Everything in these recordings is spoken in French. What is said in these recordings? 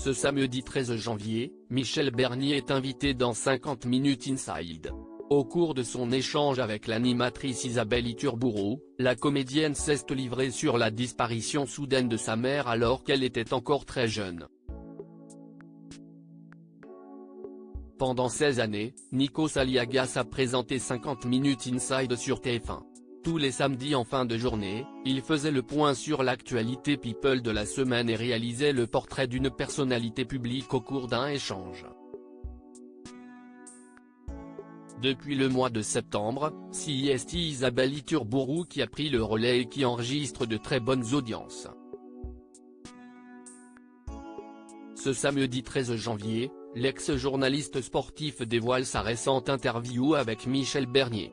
Ce samedi 13 janvier, Michel Bernier est invité dans 50 Minutes Inside. Au cours de son échange avec l'animatrice Isabelle Iturburu, la comédienne s'est livrée sur la disparition soudaine de sa mère alors qu'elle était encore très jeune. Pendant 16 années, Nikos Aliagas a présenté 50 Minutes Inside sur TF1. Tous les samedis en fin de journée, il faisait le point sur l'actualité people de la semaine et réalisait le portrait d'une personnalité publique au cours d'un échange. Depuis le mois de septembre, c'est Isabelle Iturburu qui a pris le relais et qui enregistre de très bonnes audiences. Ce samedi 13 janvier, l'ex-journaliste sportif dévoile sa récente interview avec Michel Bernier.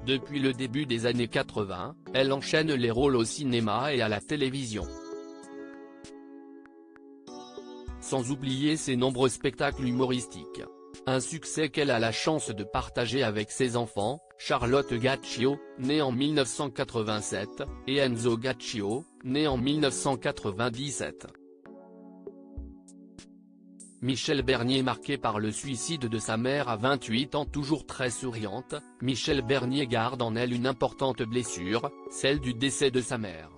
Depuis le début des années 80, elle enchaîne les rôles au cinéma et à la télévision. Sans oublier ses nombreux spectacles humoristiques. Un succès qu'elle a la chance de partager avec ses enfants, Charlotte Gaccio, née en 1987, et Enzo Gaccio, né en 1997. Michel Bernier marqué par le suicide de sa mère à 28 ans. Toujours très souriante, Michel Bernier garde en elle une importante blessure, celle du décès de sa mère.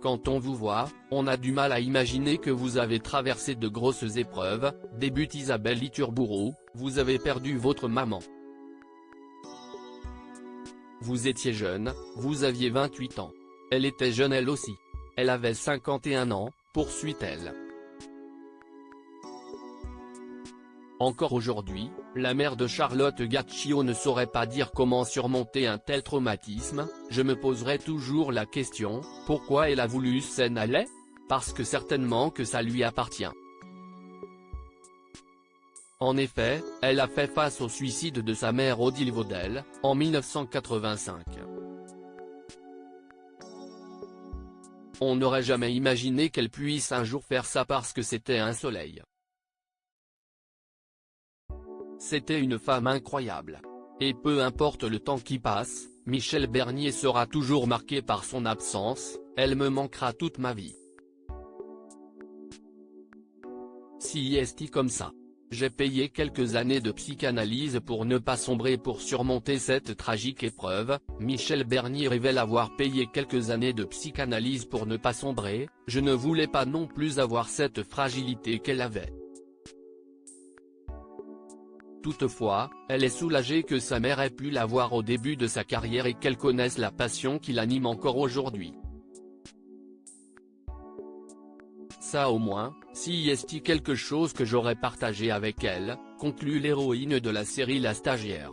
Quand on vous voit, on a du mal à imaginer que vous avez traversé de grosses épreuves, débute Isabelle Iturburu, vous avez perdu votre maman. Vous étiez jeune, vous aviez 28 ans. Elle était jeune elle aussi. Elle avait 51 ans, poursuit-elle. Encore aujourd'hui, la mère de Charlotte Gaccio ne saurait pas dire comment surmonter un tel traumatisme. Je me poserai toujours la question, pourquoi elle a voulu s'en aller ? Parce que certainement que ça lui appartient. En effet, elle a fait face au suicide de sa mère Odile Vaudel, en 1985. On n'aurait jamais imaginé qu'elle puisse un jour faire ça parce que c'était un soleil. C'était une femme incroyable. Et peu importe le temps qui passe, Michel Bernier sera toujours marqué par son absence, elle me manquera toute ma vie. Si est comme ça. J'ai payé quelques années de psychanalyse pour ne pas sombrer pour surmonter cette tragique épreuve. Michel Bernier révèle avoir payé quelques années de psychanalyse pour ne pas sombrer, je ne voulais pas non plus avoir cette fragilité qu'elle avait. Toutefois, elle est soulagée que sa mère ait pu la voir au début de sa carrière et qu'elle connaisse la passion qui l'anime encore aujourd'hui. Ça au moins, si est quelque chose que j'aurais partagé avec elle, conclut l'héroïne de la série La Stagiaire.